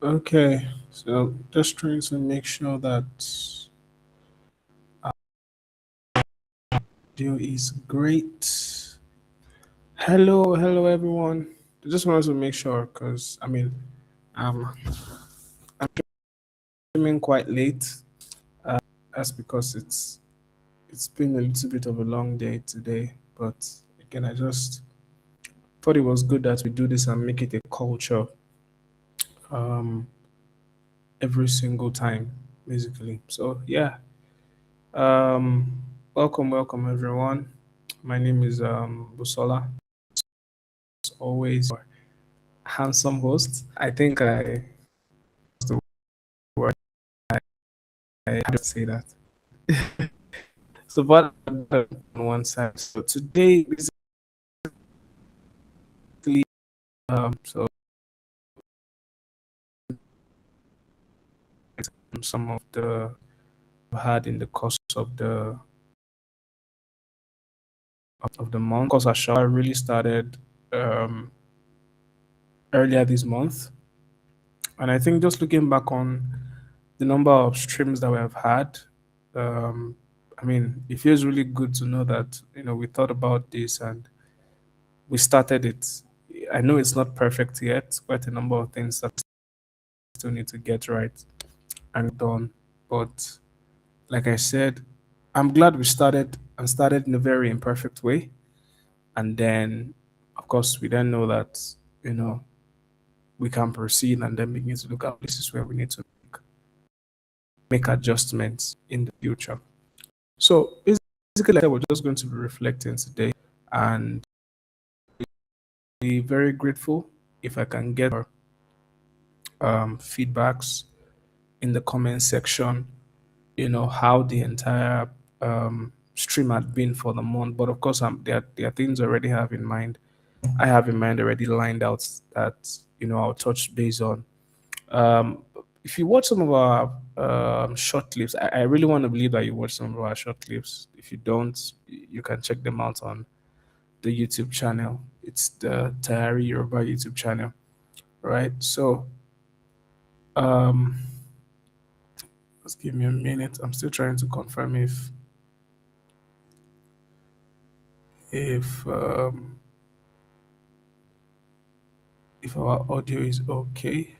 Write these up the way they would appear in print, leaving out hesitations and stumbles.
Okay, so just trying to make sure that audio is great. Hello everyone. I just wanted to make sure because um, I came in quite late. That's because it's been a little bit of a long day today. But again, I just thought it was good that we do this and make it a culture um, every single time, basically. So yeah, um, welcome everyone. My name is Busola. As always, your handsome host. I think I the word I had to say that. So, but on one side. So today, basically, so some of the had in the course of the month. Because Àṣà Wa really started um, earlier this month, and I think just looking back on the number of streams that we have had, um, it feels really good to know that we thought about this and we started it. I know it's not perfect yet. Quite a number of things that still need to get right and done. But like I said, I'm glad we started and started in a very imperfect way. And then, of course, we then know that, you know, we can proceed and then begin to look at places where we need to make adjustments in the future. So basically, we're just going to be reflecting today and be very grateful if I can get feedbacks in the comment section, how the entire stream had been for the month. But of course, there are things I already have in mind. I have in mind already lined out that I'll touch base on. Um, if you watch some of our short clips, I really want to believe that you watch some of our short clips. If you don't, you can check them out on the YouTube channel. It's the Tayari.Yoruba YouTube channel, right? So, um, just give me a minute. I'm still trying to confirm if if our audio is okay.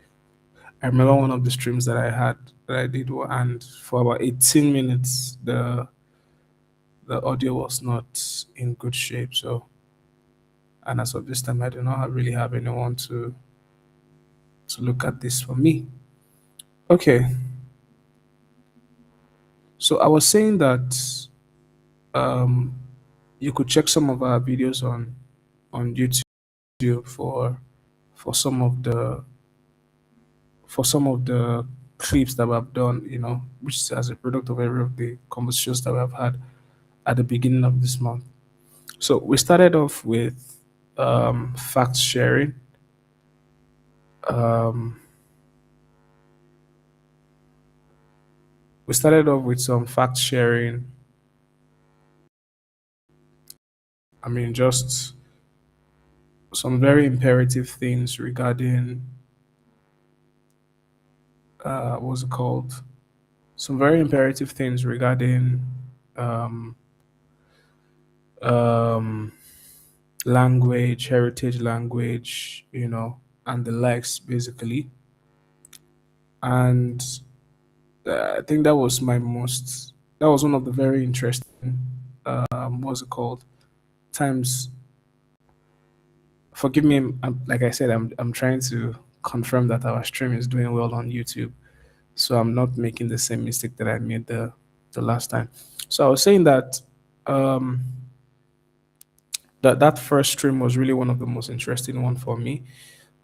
I remember one of the streams that I had that I did, and for about 18 minutes, the audio was not in good shape. So, and as of this time, I do not really have anyone to look at this for me. Okay, so I was saying that um, you could check some of our videos on YouTube for some of the for some of the clips that we have done, which is as a product of every of the conversations that we have had at the beginning of this month. So we started off with fact sharing. Um, we started off with some fact sharing. Just some very imperative things regarding what's it called? Some very imperative things regarding um, um, language, heritage language, and the likes, basically. And I think that was one of the very interesting, what's it called? Times, forgive me, like I said, I'm trying to confirm that our stream is doing well on YouTube. so I'm not making the same mistake that I made the last time. So I was saying that um, that first stream was really one of the most interesting one for me.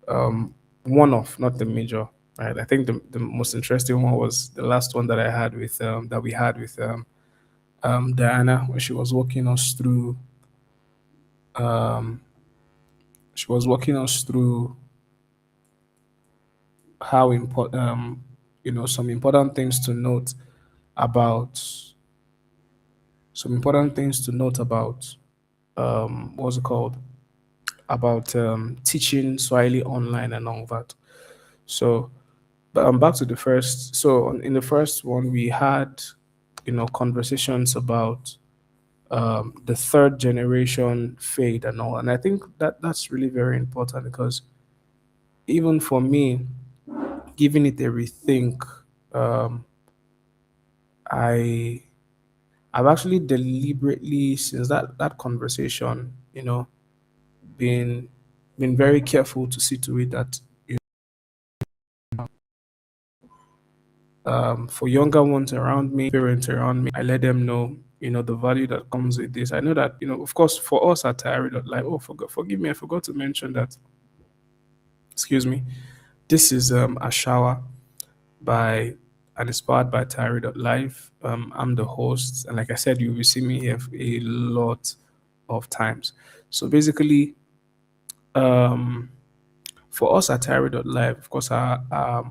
Um, one of, not the major. Right. I think the most interesting one was the last one that I had with that we had with Diana, where um, she was walking us through how important some important things to note about about what's it called, about teaching Swahili online and all that. So, but back to the first. So, in the first one, we had, conversations about the third generation fade and all. And I think that that's really very important because even for me, giving it a rethink, um, I I've actually deliberately since that conversation, been been very careful to see to it that for younger ones around me, parents around me, I let them know, the value that comes with this. I know that, of course, for us at Tayari.live, oh, forgive me, I forgot to mention that, excuse me, this is Àṣà Wa by and inspired by Tayari.live. I'm the host, and like I said, you will see me here a lot of times. So basically, um, for us at Tayari.live, of course,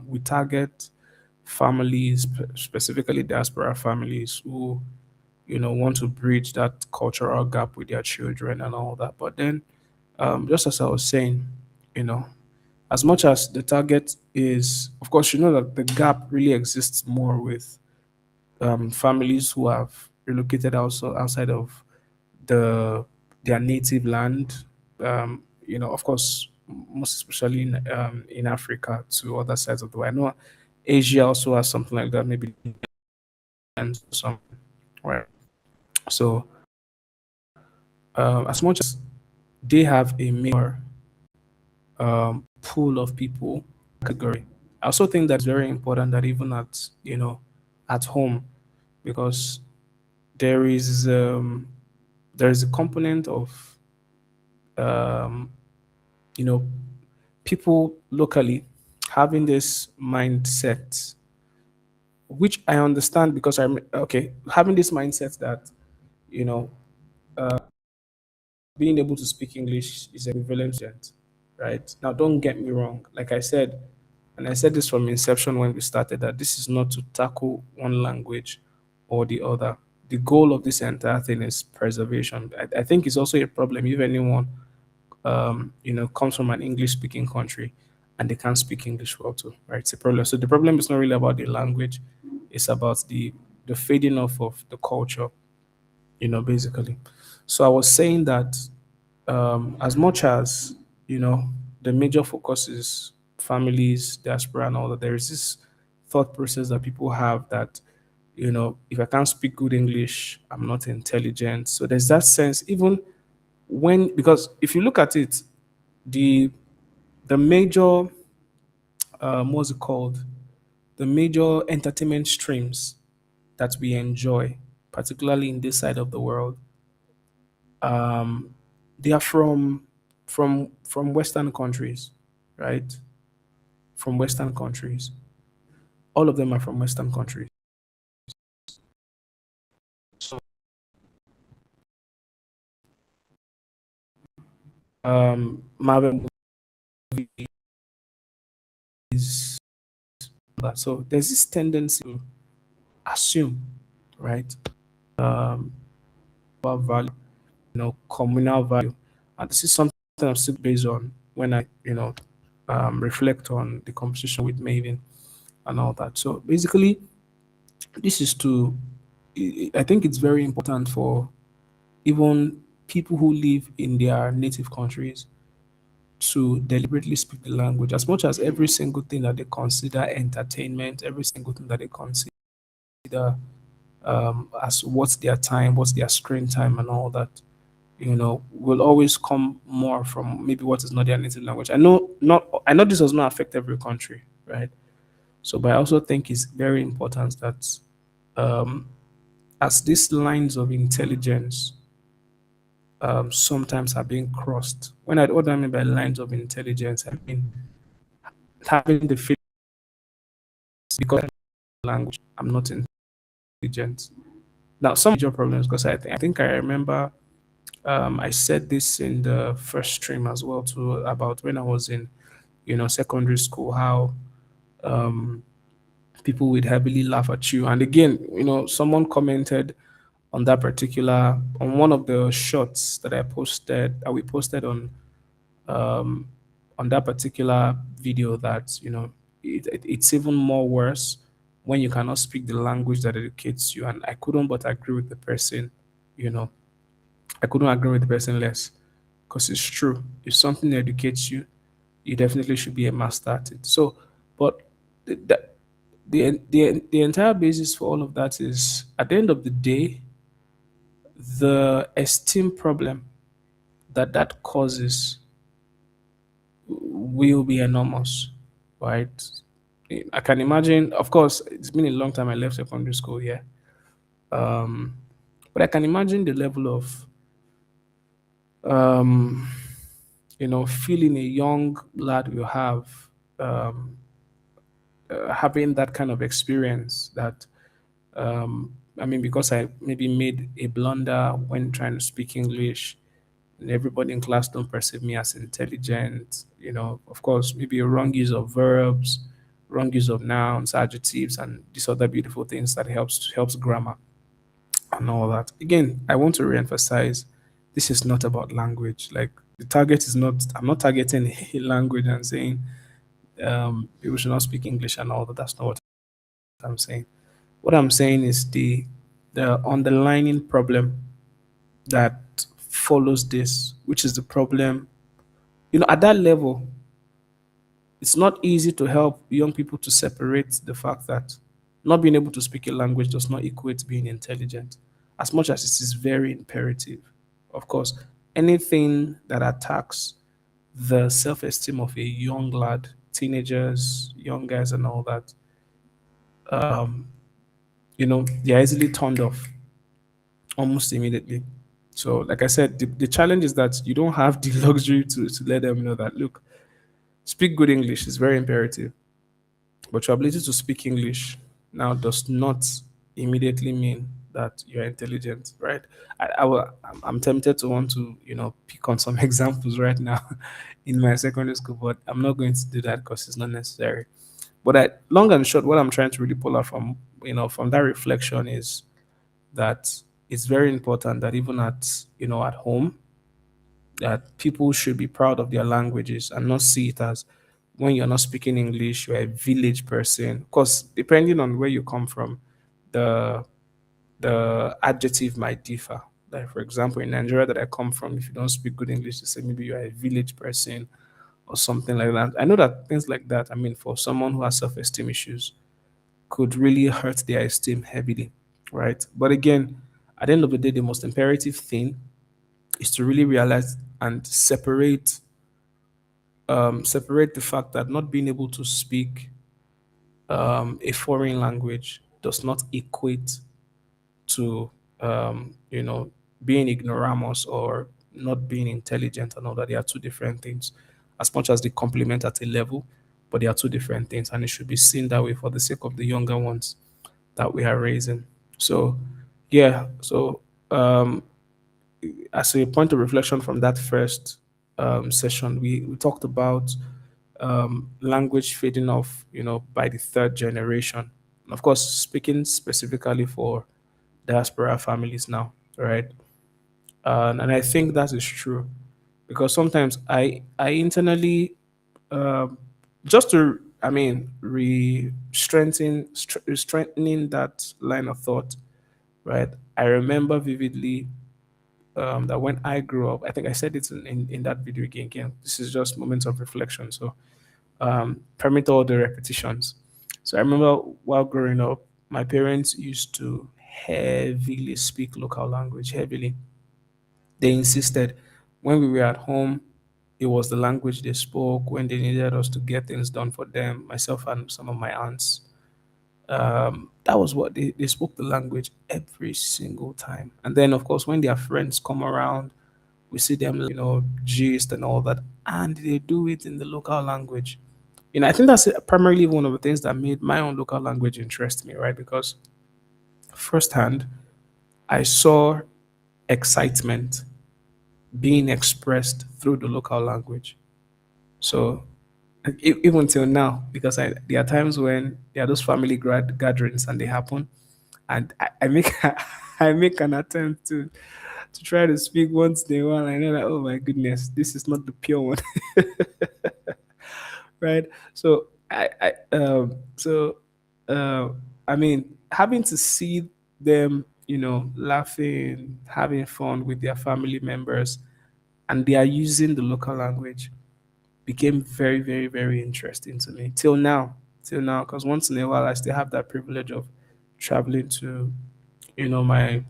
we target families, specifically diaspora families who, want to bridge that cultural gap with their children and all that. But then, just as I was saying, you know, as much as the target is, of course, that the gap really exists more with families who have relocated also outside of the their native land. Of course, most especially in Africa to other sides of the world. I know Asia also has something like that, maybe and some right. So as much as they have a major pool of people category, I also think that's very important that even at at home, because there is um, there is a component of um, you know people locally having this mindset, which I understand because I'm okay, having this mindset that you know being able to speak English is equivalent to it, right? Now, don't get me wrong. Like I said, and I said this from inception when we started, that this is not to tackle one language or the other. The goal of this entire thing is preservation. I think it's also a problem if anyone, comes from an English-speaking country and they can't speak English well too, right? It's a problem. So the problem is not really about the language; it's about the fading off of the culture, basically. So I was saying that as much as the major focus is families, diaspora, and all that, there is this thought process that people have that if I can't speak good English, I'm not intelligent. So there's that sense, even when, because if you look at it, the the major what's it called, the major entertainment streams that we enjoy, particularly in this side of the world, they are from Western countries, right? From Western countries. All of them are from Western countries. So Marvel movies, so there's this tendency to assume, right? Um, about value, communal value, and this is something I'm still based on when I, reflect on the conversation with Maven and all that. So basically, this is to, I think it's very important for even people who live in their native countries to deliberately speak the language, as much as every single thing that they consider entertainment, every single thing that they consider as what's their time, what's their screen time, and all that, will always come more from maybe what is not their native language. I know this does not affect every country, right? So, but I also think it's very important that um, as these lines of intelligence sometimes are being crossed. What I mean by lines of intelligence, I mean having the feeling because language, I'm not intelligent. Now, some major problems because I think I remember I said this in the first stream as well too about when I was in secondary school how um, people would heavily laugh at you. And again, someone commented on that particular on one of the shots that I posted that we posted um, on that particular video that it's even more worse when you cannot speak the language that educates you. And I couldn't but agree with the person. You know, I couldn't agree with the person less because it's true. If something educates you, you definitely should be a master at it. So, but the, the the entire basis for all of that is at the end of the day, the esteem problem that causes will be enormous, right? I can imagine, of course, it's been a long time I left secondary school, yeah. Um, but I can imagine the level of, um, feeling a young lad will have, um, having that kind of experience that, I mean, because I maybe made a blunder when trying to speak English, and everybody in class don't perceive me as intelligent. Of course, maybe a wrong use of verbs, wrong use of nouns, adjectives, and these other beautiful things that helps grammar and all that. Again, I want to reemphasize this is not about language. Like the target is not. I'm not targeting a language and saying people should not speak English and all that. That's not what I'm saying. What I'm saying is the underlying problem that follows this, which is the problem. At that level, it's not easy to help young people to separate the fact that not being able to speak a language does not equate being intelligent, as much as it is very imperative. Of course, anything that attacks the self esteem of a young lad, teenagers, young guys, and all that, they're easily turned off almost immediately. So, like I said, the challenge is that you don't have the luxury to let them know that, look, speak good English is very imperative. But your ability to speak English now does not immediately mean that you're intelligent, right? I'm tempted to want to, pick on some examples right now in my secondary school, but I'm not going to do that because it's not necessary. But long and short, what I'm trying to really pull out from that reflection is that it's very important that even at home, that people should be proud of their languages and not see it as when you're not speaking English, you're a village person. Because depending on where you come from, the the adjective might differ. Like for example, in Nigeria that I come from, if you don't speak good English, they say maybe you're a village person or something like that. I know that things like that, I mean, for someone who has self-esteem issues, could really hurt their esteem heavily, right? But again, at the end of the day, the most imperative thing is to really realize and separate the fact that not being able to speak a foreign language does not equate to being ignoramus or not being intelligent and all that. They are two different things. As much as they complement at a level, but they are two different things, and it should be seen that way for the sake of the younger ones that we are raising. So, yeah. So, as a point of reflection from that first session, we talked about language fading off, by the third generation. Of course, speaking specifically for diaspora families now, right? And I think that is true because sometimes I internally um, just to I mean strengthening that line of thought, right? I remember vividly that when I grew up, I think I said it in that video again. Again, this is just moments of reflection. So permit all the repetitions. So I remember while growing up, my parents used to heavily speak local language, heavily. They insisted when we were at home, it was the language they spoke when they needed us to get things done for them, myself and some of my aunts. That was what they spoke the language every single time. And then, of course, when their friends come around, we see them, gist and all that, and they do it in the local language. I think that's primarily one of the things that made my own local language interest me, right? Because firsthand, I saw excitement being expressed through the local language. So even till now, because there are times when there are those family gatherings and they happen, and I make I make an attempt to try to speak once in a while. I know that, oh my goodness, this is not the pure one, right? So uh, I mean, having to see them, laughing, having fun with their family members, and they are using the local language became very, very, very interesting to me till now, because once in a while I still have that privilege of traveling to, my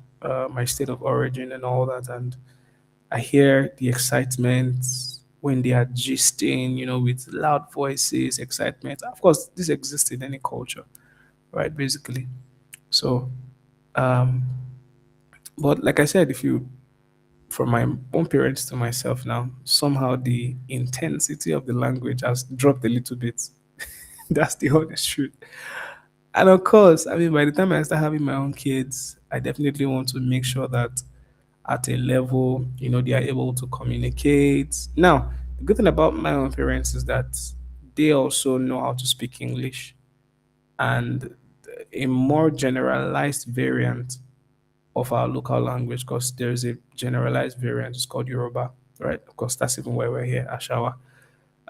state of origin and all that, and I hear the excitement when they are gisting, with loud voices, excitement. Of course, this exists in any culture, right? Basically. So, um, but like I said, if you from my own parents to myself now, somehow the intensity of the language has dropped a little bit. That's the honest truth. And of course, I mean, by the time I start having my own kids, I definitely want to make sure that at a level, they are able to communicate. Now, the good thing about my own parents is that they also know how to speak English and a more generalized variant of our local language, because there's a generalized variant, it's called Yoruba, right? Of course, that's even why we're here, Àṣà Wa.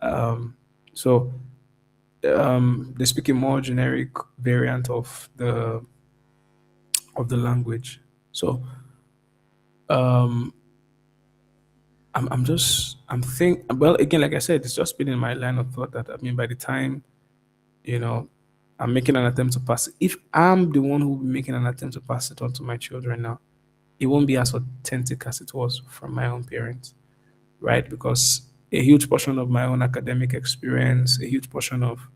Um, so they speak a more generic variant of the language. So um, well, again, like I said, it's just been in my line of thought that, I mean, by the time, you know I'm making an attempt to pass it, if I'm the one who will be making an attempt to pass it on to my children now, it won't be as authentic as it was from my own parents, right? Because a huge portion of my own academic experience, a huge portion of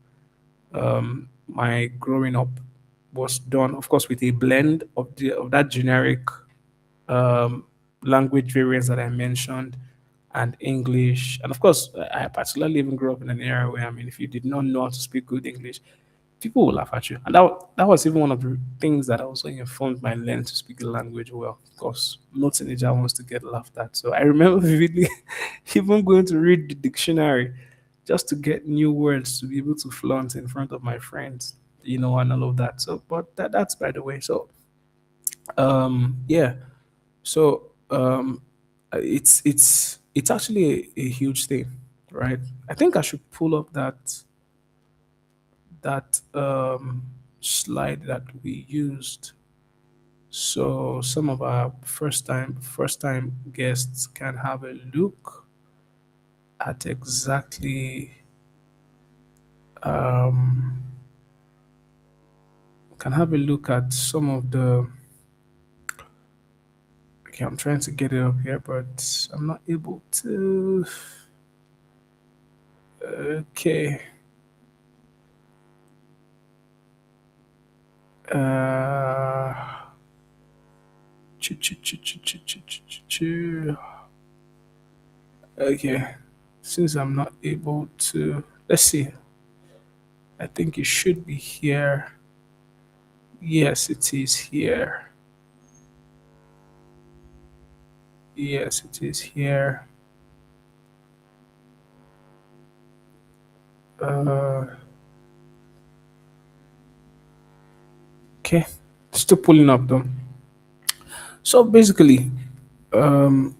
my growing up was done, of course, with a blend of that generic um, language variants that I mentioned, and English. And of course, I particularly even grew up in an era where, I mean, if you did not know how to speak good English, people will laugh at you. And that was even one of the things that also informed my learning to speak the language well. Of course, no teenager wants to get laughed at. So I remember vividly even going to read the dictionary just to get new words to be able to flaunt in front of my friends, and all of that. So, but that's by the way. So, yeah. So, it's actually a huge thing, right? I think I should pull up that slide that we used, so some of our first time guests can have a look at exactly um, can have a look at some of the. Okay, I'm trying to get it up here, but I'm not able to. Okay. Uh, okay. Since I'm not able to, let's see. I think it should be here. Yes, it is here. Yes, it is here. Uh, okay. Still pulling up though. So basically, um,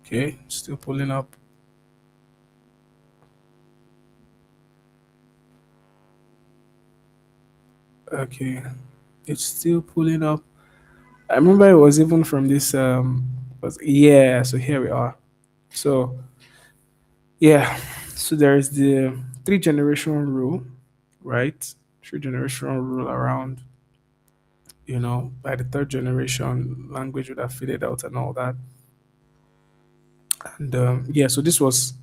okay, still pulling up. Okay, it's still pulling up. I remember it was even from this. Was yeah. So here we are. So yeah. So there's the three generation rule, right? Three generation rule around. By the third generation, language would have faded out and all that. And yeah, so this was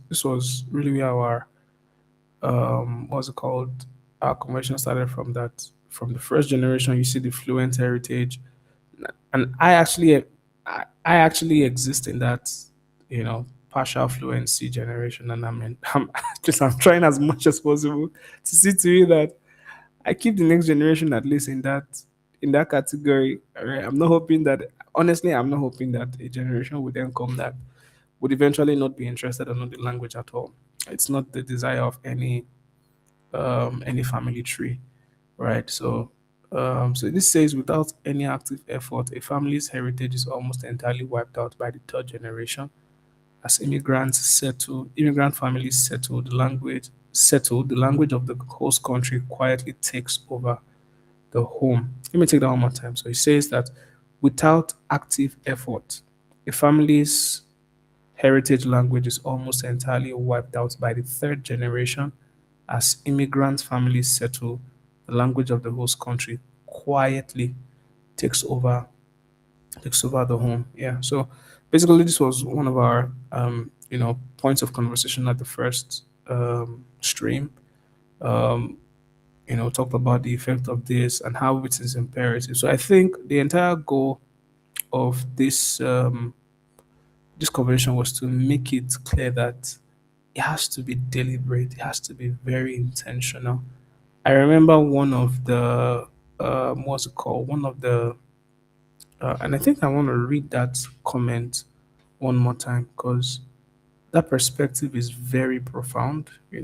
really where our what's it called? Our conversation started from that. From the first generation, you see the fluent heritage, and I actually exist in that, partial fluency generation, and I'm just I'm trying as much as possible to see to it that I keep the next generation at least in that category. All right? I'm not hoping that honestly, I'm not hoping that a generation would then come that would eventually not be interested or know the language at all. It's not the desire of any family tree, right? So this says without any active effort, a family's heritage is almost entirely wiped out by the third generation. As immigrant families settle, the language of the host country quietly takes over the home. Let me take that one more time. So it says that without active effort, a family's heritage language is almost entirely wiped out by the third generation. As immigrant families settle, the language of the host country quietly takes over takes over the home. Yeah. So basically, this was one of our points of conversation at the first stream. Um, talked about the effect of this and how it is imperative. So I think the entire goal of this conversation was to make it clear that it has to be deliberate. It has to be very intentional. I remember one of the what's it called? One of the and I think I want to read that comment one more time because that perspective is very profound. It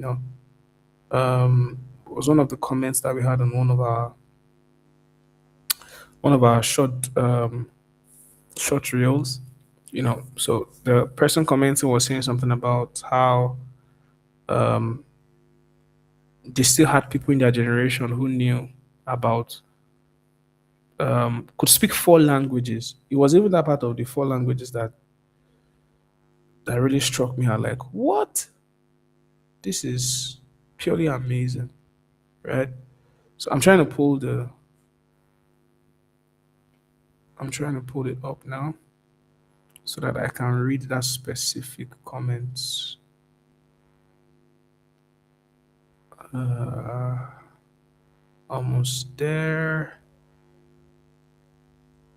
was one of the comments that we had on one of our short reels. So the person commenting was saying something about how um, they still had people in their generation who knew about could speak four languages. It was even that part of the four languages that really struck me. I like, what? This is purely amazing, right? So I'm trying to pull it up now so that I can read that specific comments. Uh, Almost there.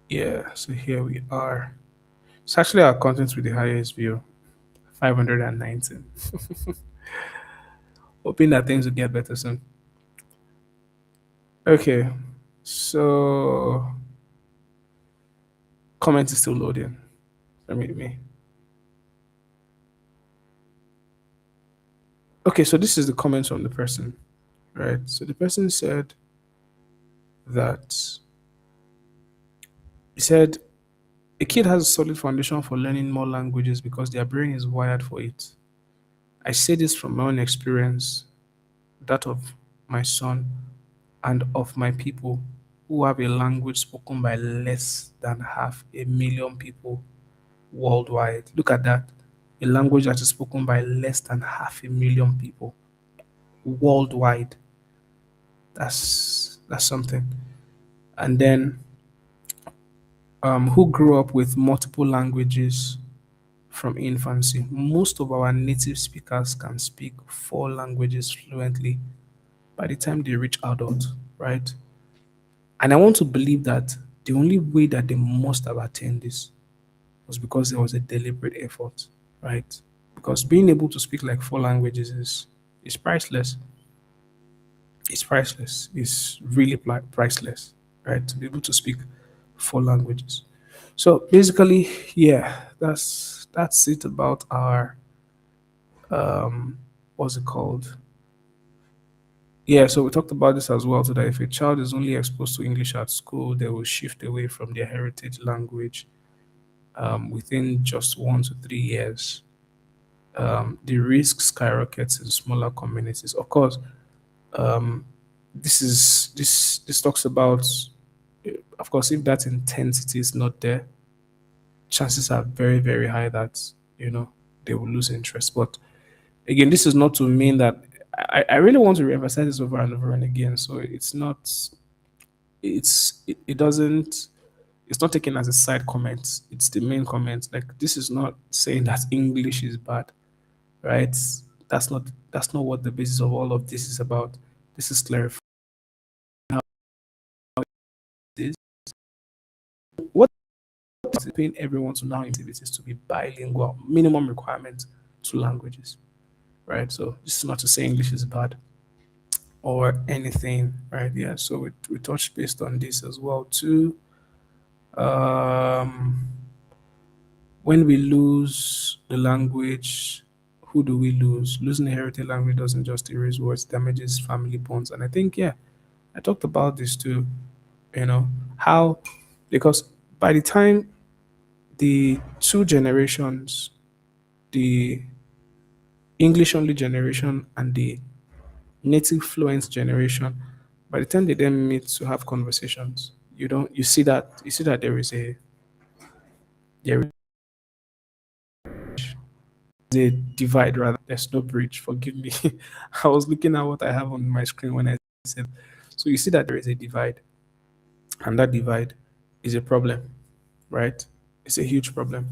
Yeah, so here we are. It's actually our content with the highest view, 519. Hoping that things will get better soon. Okay, so comment is still loading. Me. Okay, so this is the comment from the person, right? So the person said that he said a kid has a solid foundation for learning more languages because their brain is wired for it. I say this from my own experience, that of my son, and of my people who have a language spoken by less than 500,000 people worldwide. Look at that. A language that is spoken by less than 500,000 people worldwide. That's something. And then who grew up with multiple languages from infancy. Most of our native speakers can speak four languages fluently by the time they reach adult, right? And I want to believe that the only way that they must have attained this was because there was a deliberate effort, right? Because being able to speak like four languages is priceless. It's priceless. It's really priceless, right? To be able to speak four languages. So basically, yeah, that's it about our what's it called? Yeah, so we talked about this as well, so that if a child is only exposed to English at school, they will shift away from their heritage language within just 1 to 3 years. The risk skyrockets in smaller communities. Of course, um, this talks about, of course, if that intensity is not there, chances are very very high that you know they will lose interest. But again, this is not to mean that I really want to reemphasize this over and over and again. So it's not, it doesn't It's not taken as a side comment. It's the main comment. Like this is not saying that English is bad, right? That's not what the basis of all of this is about. This is clarifying how it is. What is paying everyone to now activities to be bilingual, minimum requirement, two languages, right? So this is not to say English is bad or anything, right? Yeah. So we touched based on this as well too. Um, when we lose the language, who do we lose? Losing a heritage language doesn't just erase words, damages family bonds. And I think, yeah, I talked about this too, how, because by the time the two generations, the English only generation and the native fluent generation, by the time they then meet to have conversations, you see that there is a divide rather. There's no bridge. Forgive me. I was looking at what I have on my screen when I said. So you see that there is a divide, and that divide is a problem, right? It's a huge problem.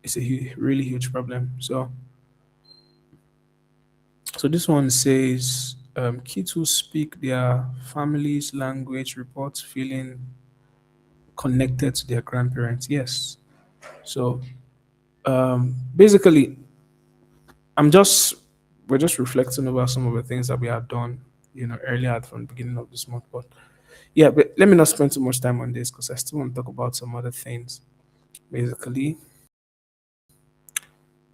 It's a really huge problem. So this one says kids who speak their family's language report feeling connected to their grandparents. Yes. So basically, I'm just we're just reflecting over some of the things that we have done, earlier from the beginning of this month. But yeah, but let me not spend too much time on this because I still want to talk about some other things. Basically,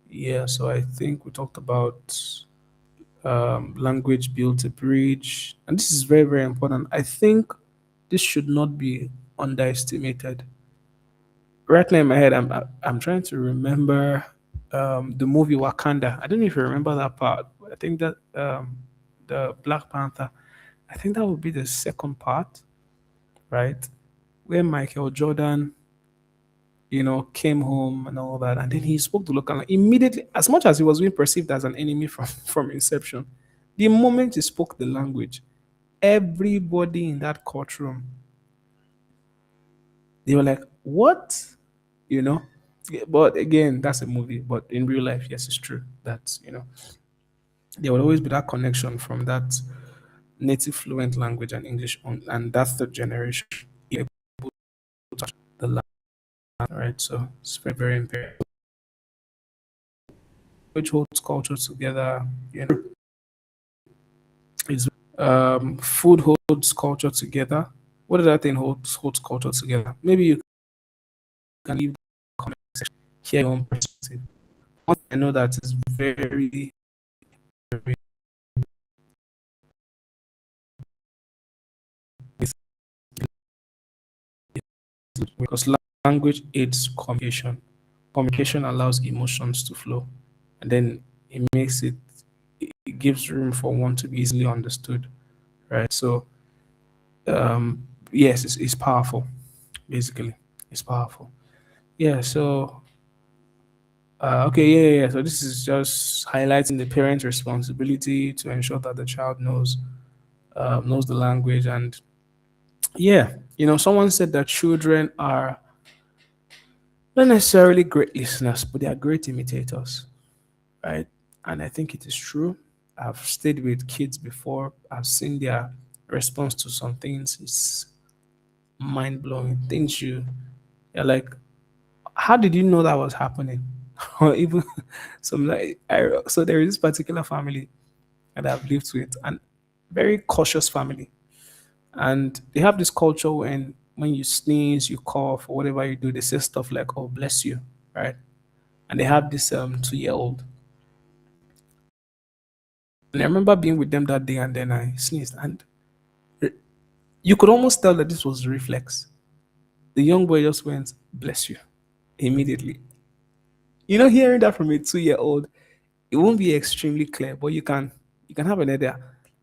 yeah. So I think we talked about language builds a bridge, and this is very very important. I think this should not be underestimated. Right now in my head, I'm trying to remember the movie Wakanda. I don't know if you remember that part. I think that the Black Panther. I think that would be the second part, right? Where Michael Jordan, came home and all that, and then he spoke the local language immediately. As much as he was being perceived as an enemy from from inception, the moment he spoke the language, everybody in that courtroom, they were like, "What?" You know. Yeah, but again, that's a movie. But in real life, yes, it's true that there will always be that connection from that native fluent language and English, and that's the generation able to touch the language, right? So it's very very important. Which holds culture together, is food holds culture together. What does that thing holds culture together? Maybe you can leave the comment section, hear your own perspective. One thing I know that is very, very because language aids communication. Communication allows emotions to flow, and then it gives room for one to be easily understood, right? So, yes, it's powerful. Basically, it's powerful. Yeah. So, okay, yeah. So this is just highlighting the parent's responsibility to ensure that the child knows the language, and yeah, someone said that children are not necessarily great listeners, but they are great imitators, right? And I think it is true. I've stayed with kids before. I've seen their response to some things. It's mind blowing. Things you're like, how did you know that was happening? Or even some like so there is this particular family that I've lived with, and very cautious family. And they have this culture when you sneeze, you cough, or whatever you do, they say stuff like, "Oh, bless you," right? And they have this 2-year old. And I remember being with them that day, and then I sneezed, and you could almost tell that this was reflex. The young boy just went, "Bless you," immediately. Hearing that from a 2-year old, it won't be extremely clear, but you can have an idea.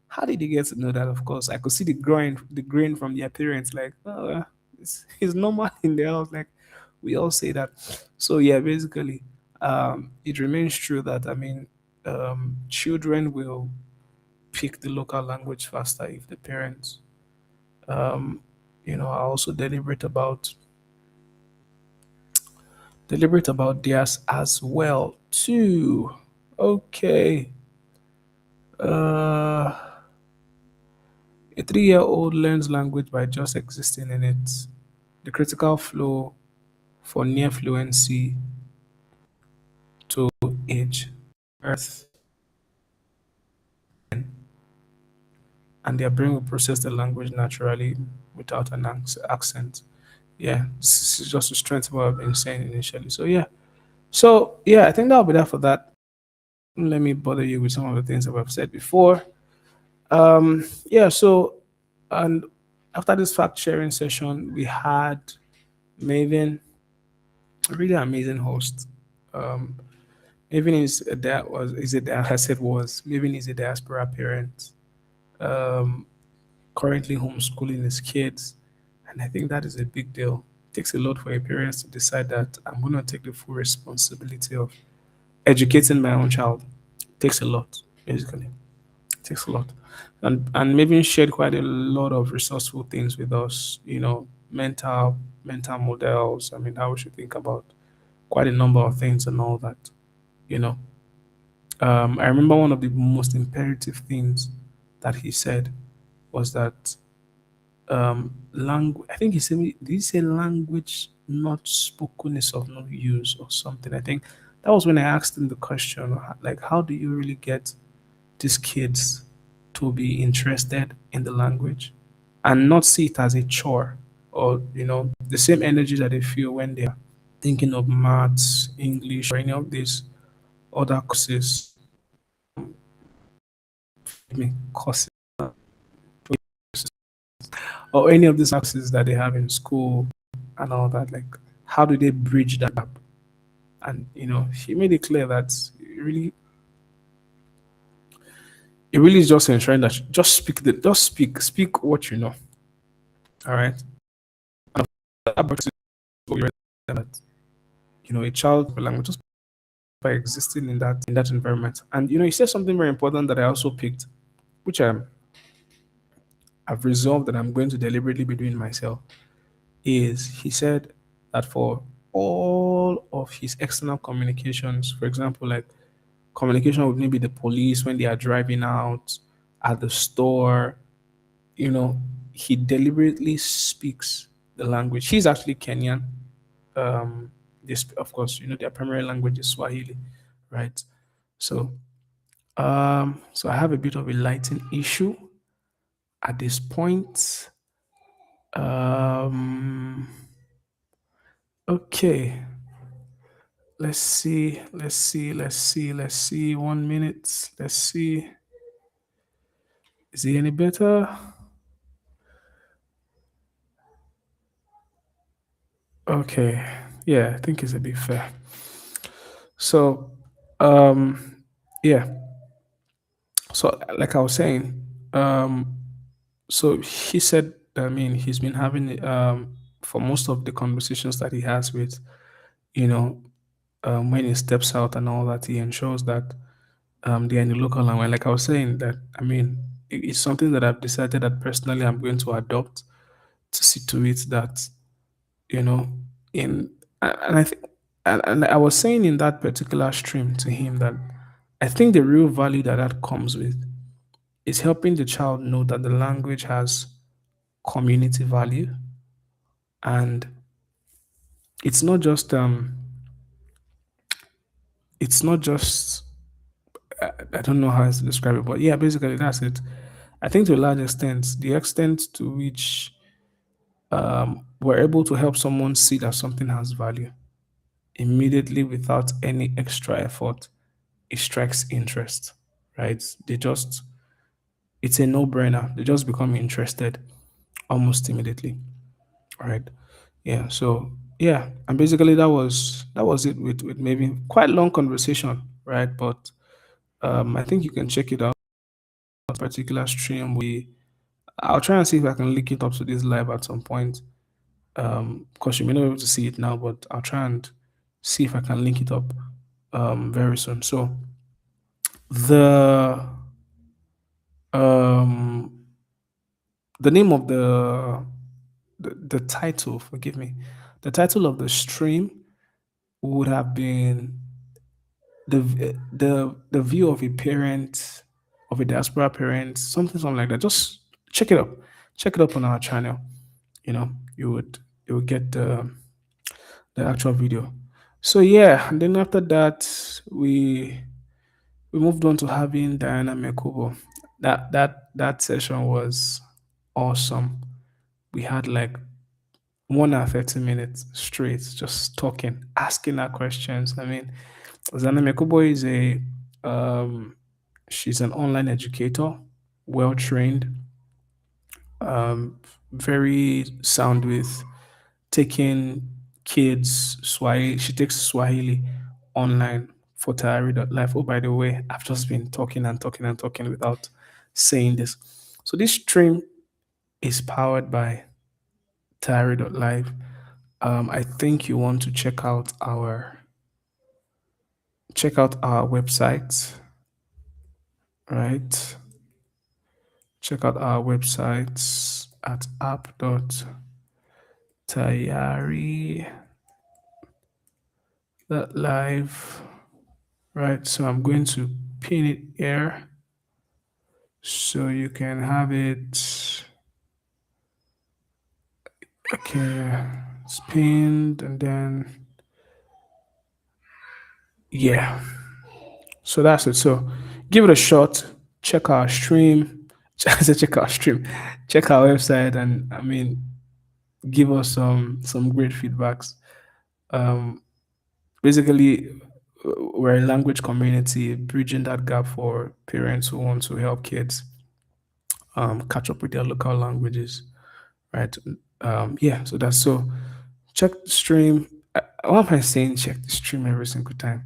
How did you get to know that? Of course, I could see the grain from the appearance, like, oh, it's normal in the house. Like we all say that. So yeah, basically, it remains true that children will pick the local language faster if the parents, are also deliberate about. Deliberate about theirs as well too. Okay. Uh, a 3-year-old learns language by just existing in it. The critical flow for near fluency to age, earth, and their brain will process the language naturally without an accent. Yeah, this is just to strengthen what I've been saying initially. So yeah. So yeah, I think that'll be that for that. Let me bother you with some of the things that I've said before. Yeah, so and after this fact sharing session, we had Maven, a really amazing host. Um, Maven is a I said was Maven is a diaspora parent, um, currently homeschooling his kids, and I think that is a big deal. It takes a lot for a parent to decide that I'm going to take the full responsibility of educating my own child. It takes a lot, basically. It takes a lot. And maybe shared quite a lot of resourceful things with us, mental models. I mean, how we should think about quite a number of things and all that, you know. I remember one of the most imperative things that he said was that language, I think he said, did he say language not spoken is of no use or something? I think that was when I asked him the question, like, how do you really get these kids to be interested in the language and not see it as a chore or the same energy that they feel when they are thinking of maths, English, or any of these other courses, I mean, courses or any of these courses that they have in school and all that. Like, how do they bridge that gap? And he made it clear that it really is just ensuring that just speak what you know. All right. That brings it to what we read, that a child language just by existing in that environment. And he said something very important that I also picked, which I've resolved that I'm going to deliberately be doing myself. Is he said that for all of his external communications, for example, like communication with maybe the police when they are driving out, at the store, you know, he deliberately speaks the language. He's actually Kenyan. This, of course, their primary language is Swahili, right? So, so I have a bit of a lighting issue at this point. Um, okay, let's see. 1 minute. Let's see. Is it any better? Okay, yeah, I think it's a bit fair. So, yeah. So, like I was saying, so he said, I mean, he's been having for most of the conversations that he has with, you know, when he steps out and all that, he ensures that they're in the local language. Like I was saying, that I mean, it's something that I've decided that personally I'm going to adopt to see to it that you know, in and I think and I was saying in that particular stream to him that I think the real value that comes with is helping the child know that the language has community value, and it's not just it's not just I don't know how to describe it, but yeah, basically that's it. I think to a large extent, the extent to which we're able to help someone see that something has value immediately without any extra effort, it strikes interest, right? It's a no brainer. They just become interested almost immediately, right? Yeah. So, yeah. And basically, that was it with maybe quite long conversation, right? But I think you can check it out. Particular stream, I'll try and see if I can link it up to this live at some point. Because you may not be able to see it now, but I'll try and see if I can link it up very soon. So the um the name of the title, forgive me, the title of the stream would have been the view of a parent, of a diaspora parent, something like that. Just check it up. Check it up on our channel. You know, you would get the actual video. So yeah, and then after that we moved on to having Diana Mekubo. That session was awesome. We had like 1 hour 30 minutes straight just talking, asking her questions. I mean, Diana Mekubo is a she's an online educator, well trained, very sound with taking kids Swahili. She takes Swahili online for Tayari.live. Oh, by the way, I've just been talking and talking and talking without saying this. So this stream is powered by Tayari.live. I think you want to check out our website, right? Check out our websites at app.tayari.live. Right, so I'm going to pin it here so you can have it. Okay, it's pinned, and then yeah, so that's it. So give it a shot. Check our stream. I said check our stream. Check our website, and I mean, give us some great feedbacks. Um, Basically, we're a language community bridging that gap for parents who want to help kids catch up with their local languages, right? Yeah, so that's so. Check the stream. Why am I saying check the stream every single time?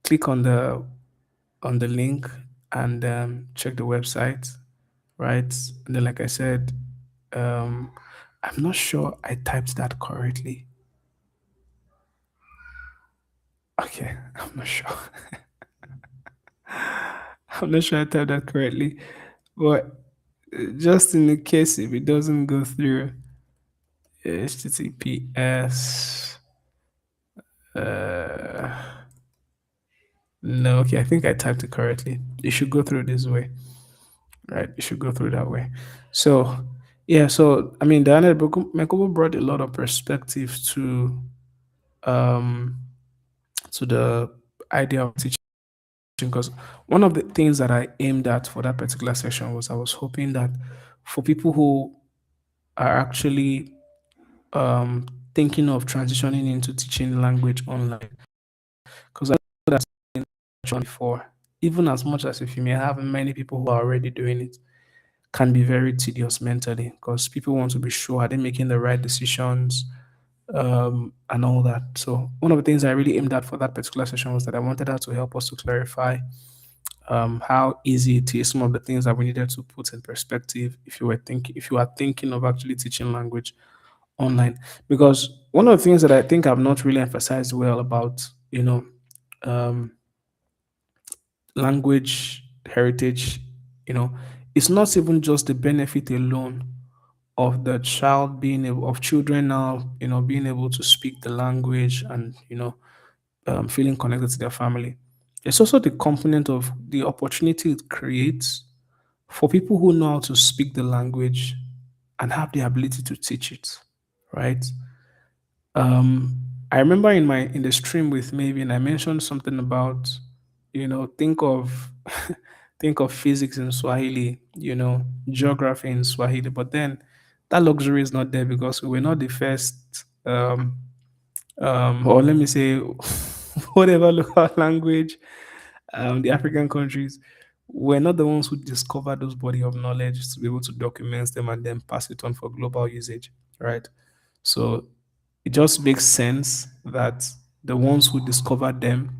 Click on the link and check the website, right? And then, like I said, um, I'm not sure I typed that correctly. Okay, I'm not sure. I'm not sure I typed that correctly, but just in the case if it doesn't go through, HTTPS. Uh, no, okay, I think I typed it correctly. It should go through this way, right? It should go through that way. So, yeah, so I mean, Diana Mekobo brought a lot of perspective um to the idea of teaching because one of the things that I aimed at for that particular session was I was hoping that for people who are actually um thinking of transitioning into teaching language online, because I know that's been done before, even as much as if you may have many people who are already doing it, can be very tedious mentally because people want to be sure are they making the right decisions and all that. So one of the things I really aimed at for that particular session was that I wanted her to help us to clarify how easy it is, some of the things that we needed to put in perspective if you are thinking of actually teaching language online. Because one of the things that I think I've not really emphasized well about, um, language heritage, it's not even just the benefit alone of the child being able of children now, being able to speak the language and feeling connected to their family. It's also the component of the opportunity it creates for people who know how to speak the language and have the ability to teach it, right? I remember in the stream with maybe, and I mentioned something about, think of think of physics in Swahili, geography in Swahili, but then that luxury is not there because we were not the first, or let me say, whatever local language, the African countries, we're not the ones who discovered those body of knowledge to be able to document them and then pass it on for global usage, right? So it just makes sense that the ones who discovered them,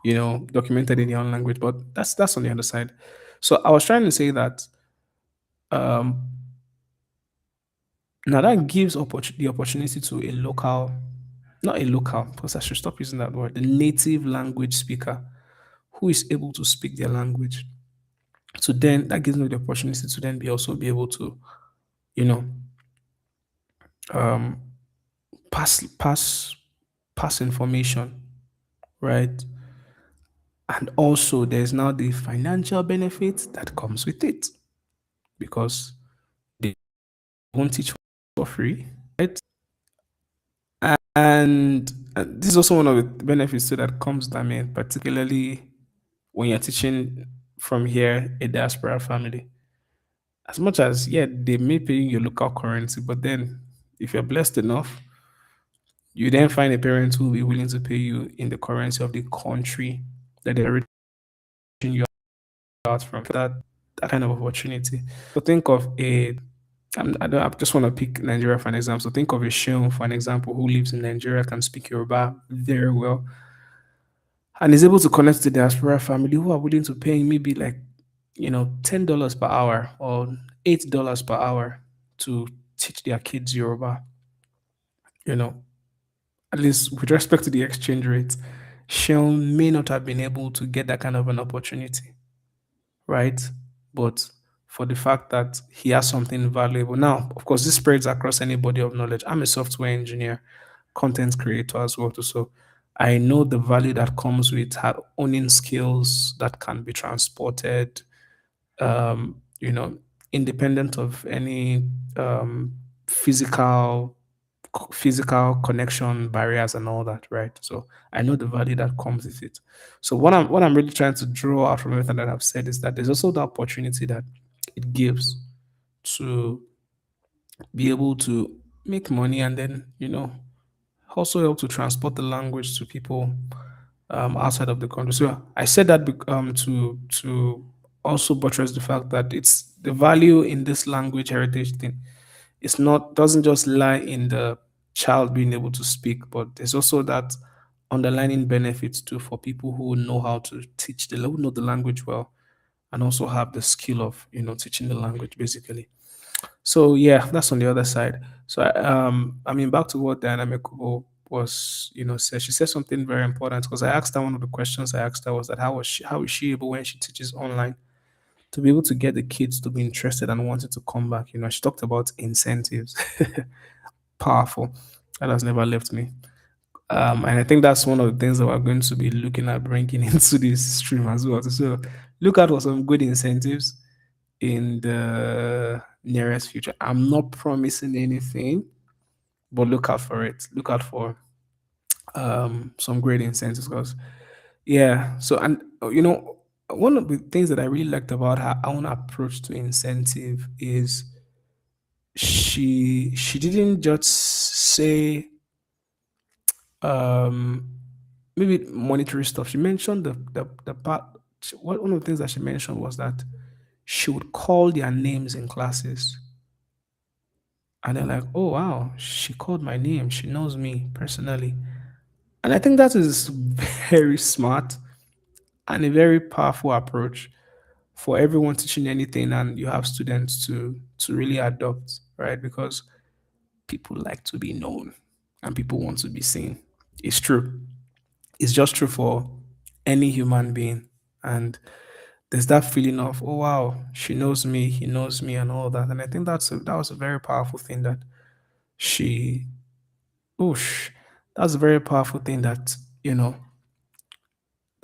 documented in their own language, but that's on the other side. So I was trying to say that um, now that gives the opportunity to a local, not a local, because I should stop using that word, the native language speaker who is able to speak their language. So then that gives me the opportunity to then be able to, you know, um, pass pass information, right? And also, there's now the financial benefit that comes with it because they won't teach for free, right? And this is also one of the benefits too that comes, I mean, particularly when you're teaching from here, a diaspora family. As much as, yeah, they may pay you your local currency, but then if you're blessed enough, you then find a parent who will be willing to pay you in the currency of the country that they're reaching you out from. That kind of opportunity. So think of I don't, I just want to pick Nigeria for an example. So think of a Sheun, for an example, who lives in Nigeria, can speak Yoruba very well, and is able to connect to the diaspora family who are willing to pay him maybe like, $10 per hour or $8 per hour to teach their kids Yoruba. You know, at least with respect to the exchange rate, Sheun may not have been able to get that kind of an opportunity, right? But for the fact that he has something valuable. Now, of course, this spreads across any body of knowledge. I'm a software engineer, content creator as well. Too. So I know the value that comes with owning skills that can be transported, um, you know, independent of any um, physical physical connection barriers and all that, right? So I know the value that comes with it. So what I'm really trying to draw out from everything that I've said is that there's also the opportunity that it gives to be able to make money and then also help to transport the language to people outside of the country. So I said that to also buttress the fact that it's the value in this language heritage thing. It's not doesn't just lie in the child being able to speak, but there's also that underlining benefits too for people who know how to teach who know the language well and also have the skill of teaching the language basically. So yeah, that's on the other side. So I mean, back to what Dynamic was, said. She said something very important because I asked her one of the questions I asked her was that how is she able when she teaches online to be able to get the kids to be interested and wanted to come back. She talked about incentives. Powerful. That has never left me. And I think that's one of the things that we're going to be looking at bringing into this stream as well. So look out for some good incentives in the nearest future. I'm not promising anything, but look out for it. Look out for some great incentives because yeah. So and one of the things that I really liked about her own approach to incentive is she didn't just say um maybe monetary stuff. She mentioned the part. One of the things that she mentioned was that she would call their names in classes. And they're like, oh, wow, she called my name. She knows me personally. And I think that is very smart and a very powerful approach for everyone teaching anything and you have students to really adopt, right? Because people like to be known and people want to be seen. It's true. It's just true for any human being. And there's that feeling of, oh wow, she knows me, he knows me, and all that. And I think that was a very powerful thing that she Oosh, that's a very powerful thing that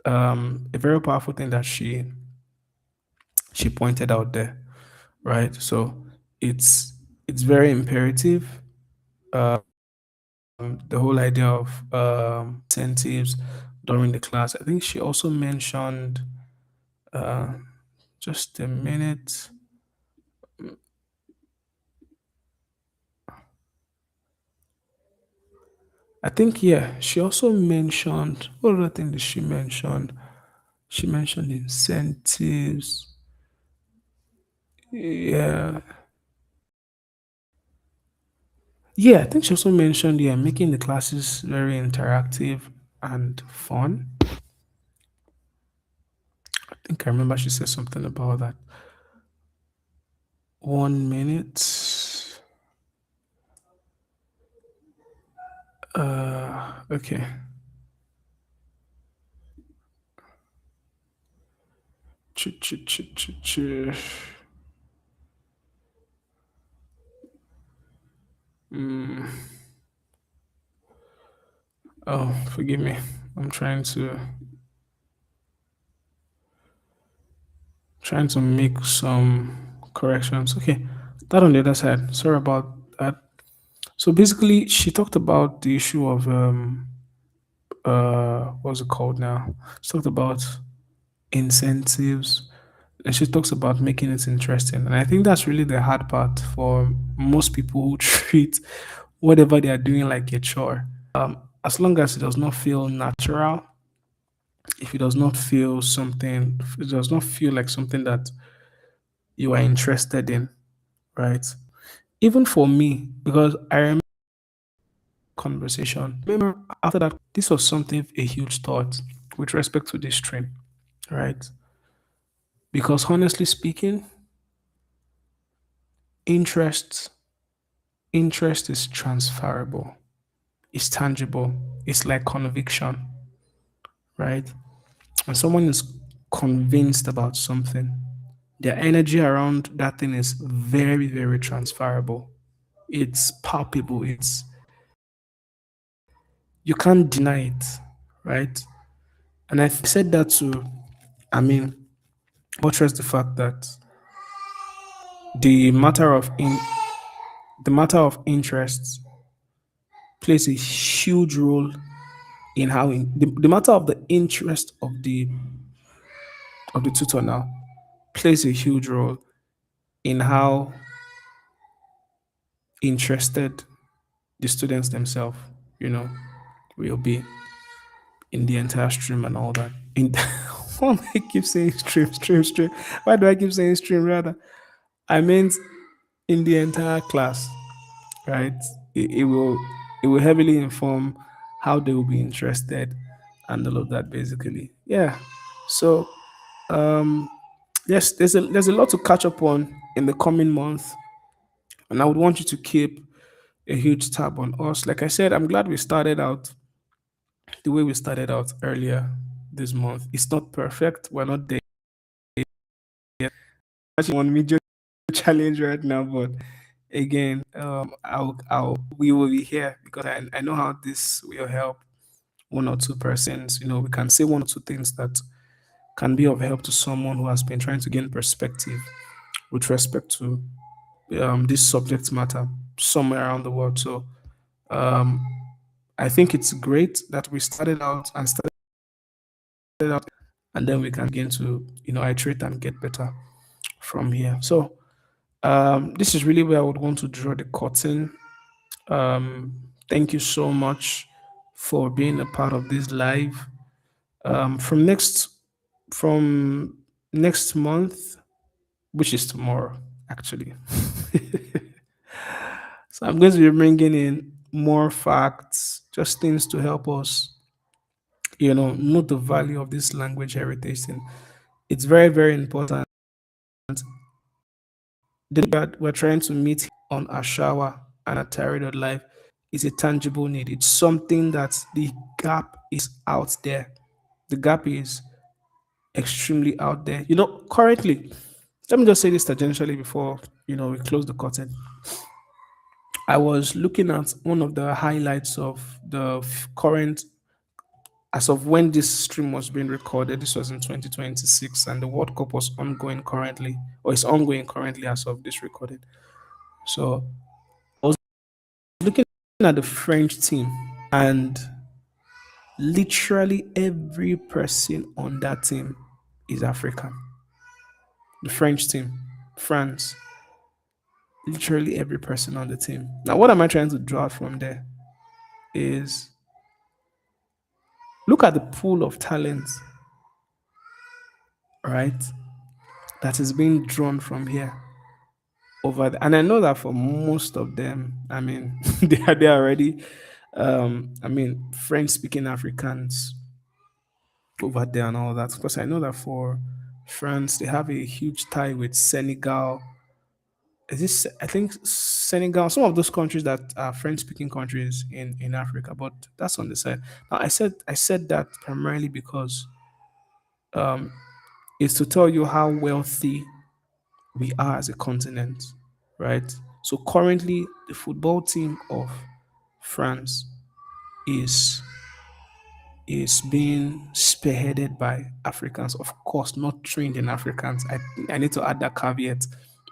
a very powerful thing that she pointed out there, right? So it's it's very imperative. The whole idea of incentives during the class. I think she also mentioned uh, just a minute. I think yeah, she also mentioned what other thing did she mention? She mentioned incentives. Yeah, yeah, I think she also mentioned, yeah, making the classes very interactive and fun. I think I remember she said something about that. 1 minute. Okay. Ch- ch- ch- ch- ch- Mm, Oh, forgive me. I'm trying to make some corrections. Okay, that on the other side. Sorry about that. So basically, she talked about the issue of what's it called now? She talked about incentives, and she talks about making it interesting. And I think that's really the hard part for most people who treat whatever they are doing like a chore. As long as it does not feel natural, if it does not feel something, if it does not feel like something that you are interested in, right? Even for me, because I remember conversation. Remember after that, this was something a huge thought with respect to this stream, right? Because honestly speaking, interest interest is transferable, it's tangible, it's like conviction, right? When someone is convinced about something, their energy around that thing is very, very transferable. It's palpable. It's you can't deny it, right? And I said that to, I mean, buttress the fact that the matter of in the matter of interest plays a huge role in how the matter of the interest of the tutor now plays a huge role in how interested the students themselves, you know, will be in the entire stream and all that. In why do I keep saying stream? Why do I keep saying stream rather? I meant in the entire class, right? It will heavily inform how they will be interested and all of that basically. Yeah. So yes, there's a lot to catch up on in the coming month. And I would want you to keep a huge tab on us. Like I said, I'm glad we started out the way we started out earlier this month. It's not perfect. We're not there yet. Actually, one major challenge right now, but again, we will be here because I know how this will help one or two persons. You know, we can say one or two things that can be of help to someone who has been trying to gain perspective with respect to this subject matter somewhere around the world. So um, I think it's great that we started out, and then we can begin to iterate and get better from here. So this is really where I would want to draw the curtain. Thank you so much for being a part of this live. Um, from next from next month, which is tomorrow, actually. So I'm going to be bringing in more facts, just things to help us, know the value of this language heritage thing. It's very, very important. The thing that we're trying to meet on Àṣà Wa and at Tayari.live is a tangible need. It's something that the gap is out there. The gap is extremely out there. Currently, let me just say this tangentially before we close the curtain. I was looking at one of the highlights of the current, as of when this stream was being recorded. This was in 2026, and the World Cup was ongoing currently, or is ongoing currently as of this recorded. So I was looking at the French team, and literally every person on that team is African. The French team, France, literally every person on the team. Now, what am I trying to draw from there is look at the pool of talent, right? That is being drawn from here over there. And I know that for most of them, I mean, they are already, I mean, French speaking Africans over there and all that. Because I know that for France, they have a huge tie with Senegal. Is this, I think Senegal, some of those countries that are French speaking countries in Africa, but that's on the side. Now I said that primarily because it's to tell you how wealthy we are as a continent, right? So currently, the football team of France is is being spearheaded by Africans, of course, not trained in Africans. I need to add that caveat,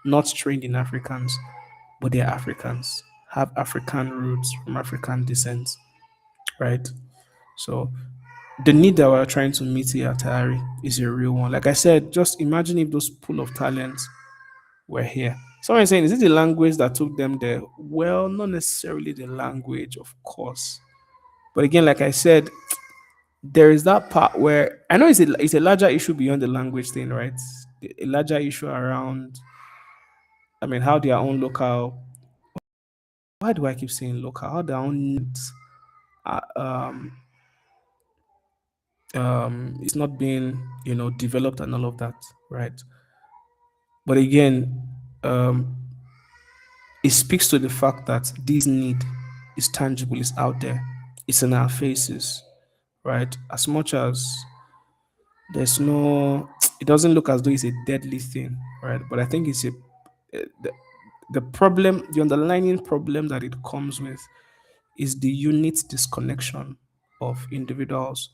not trained in Africans, but they're Africans, have African roots, from African descent, right? So the need that we're trying to meet here at Tayari is a real one. Like I said, just imagine if those pool of talents were here. Someone is saying, is it the language that took them there? Well, not necessarily the language, of course. But again, like I said, there is that part where I know it's a larger issue beyond the language thing, right? A larger issue around, I mean, how their own local, why do I keep saying local? How their own needs, uh, um, it's not being, developed and all of that, right? But again, um, it speaks to the fact that this need is tangible, is out there, it's in our faces, right? As much as there's no, it doesn't look as though it's a deadly thing, right? But I think it's the problem, the underlying problem that it comes with is the unit disconnection of individuals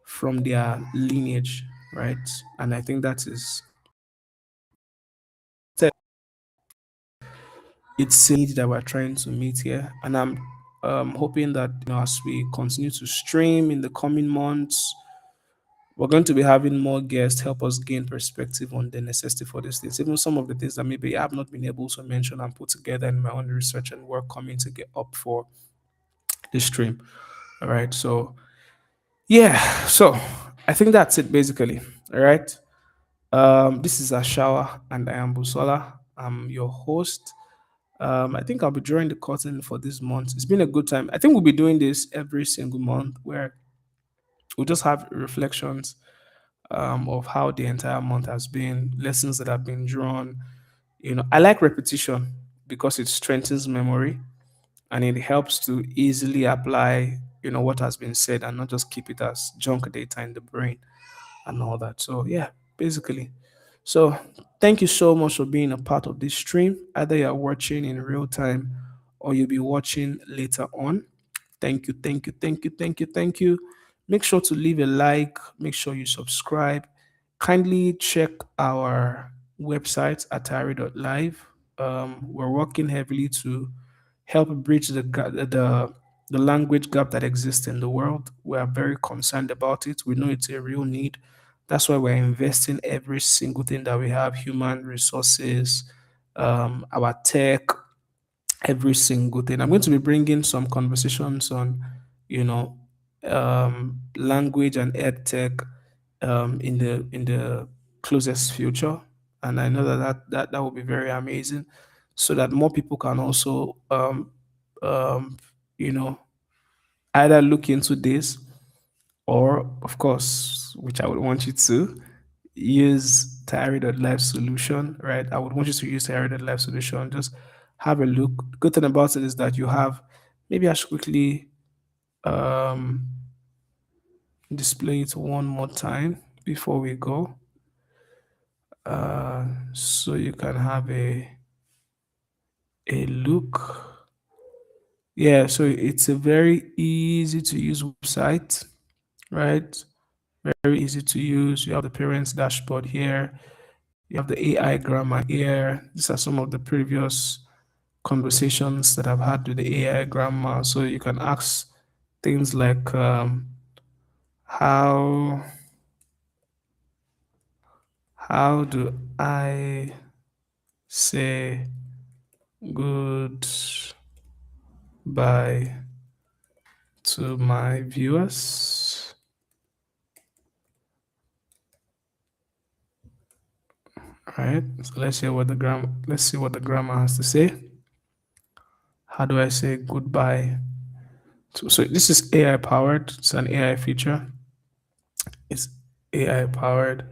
from their lineage, right? And I think that is it's a need that we're trying to meet here. And I'm hoping that as we continue to stream in the coming months, we're going to be having more guests help us gain perspective on the necessity for these things. Even some of the things that maybe I've not been able to mention and put together in my own research and work coming to get up for the stream. All right. So yeah. So I think that's it basically. All right. This is Àṣà Wa and I am Busola. I'm your host. I think I'll be drawing the curtain for this month. It's been a good time. I think we'll be doing this every single month where we'll just have reflections of how the entire month has been, lessons that have been drawn. I like repetition because it strengthens memory and it helps to easily apply, what has been said and not just keep it as junk data in the brain and all that. So, yeah, basically. So, thank you so much for being a part of this stream. Either you're watching in real time or you'll be watching later on. Thank you, thank you, thank you, thank you, thank you. Make sure to leave a like, make sure you subscribe. Kindly check our website at Tayari.live. We're working heavily to help bridge the language gap that exists in the world. We are very concerned about it. We know it's a real need. That's why we're investing every single thing that we have, human resources, our tech, every single thing. I'm going to be bringing some conversations on, you know, language and ed tech in the closest future, and I know that will be very amazing, so that more people can also, um, you know, either look into this or, of course, which I would want you to use Tayari.live solution, right? I would want you to use Tayari.live solution. Just have a look. Good thing about it is that you have, maybe I should quickly um, display it one more time before we go. So you can have a look. Yeah, so it's a very easy to use website, right? Very easy to use. You have the parents dashboard here. You have the AI grammar here. These are some of the previous conversations that I've had with the AI grammar. So you can ask things like, how how do I say goodbye to my viewers? All right. So let's see what the grammar has to say. How do I say goodbye? So this is AI powered. It's an AI feature. It's AI powered.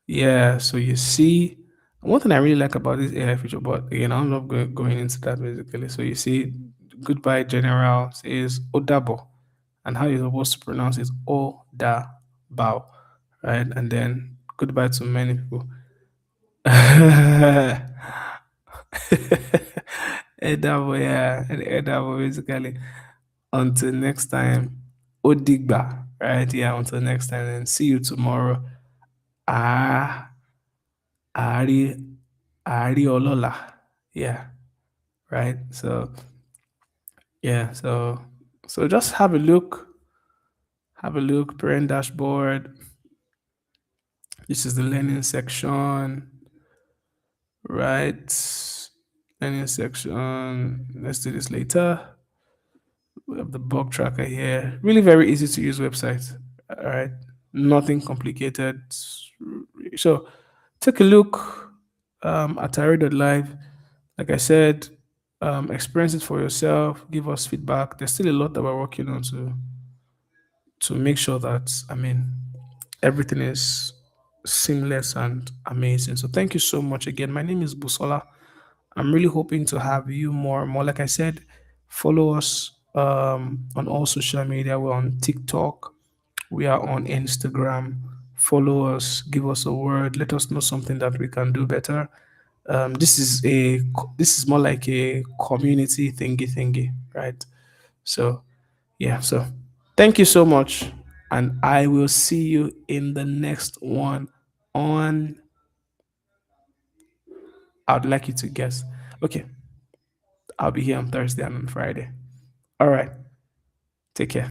Yeah. So you see, one thing I really like about this AI feature, but again, I'm not going into that basically. So you see, goodbye general says Odabo, and how you're supposed to pronounce it Odabo, right? And then goodbye to many people. Edabo, yeah, Edabo basically. Until next time, Odigba, Right? Yeah, until next time and see you tomorrow. Ah, Ari, Ari Olola. Yeah, right. Yeah, so just have a look, parent dashboard. This is the learning section, right? Learning section. Let's do this later. We have the bug tracker here. Really very easy to use website. All right. Nothing complicated. So take a look at Tayari.live. Like I said, experience it for yourself. Give us feedback. There's still a lot that we're working on to make sure that everything is seamless and amazing. So thank you so much again. My name is Busola. I'm really hoping to have you more and more. Like I said, follow us on all social media. We're on TikTok. We are on Instagram. Follow us. Give us a word. Let us know something that we can do better. This is more like a community thingy, right? So yeah. So thank you so much, and I will see you in the next one. On I'd like you to guess. Okay, I'll be here on Thursday and on Friday. All right. Take care.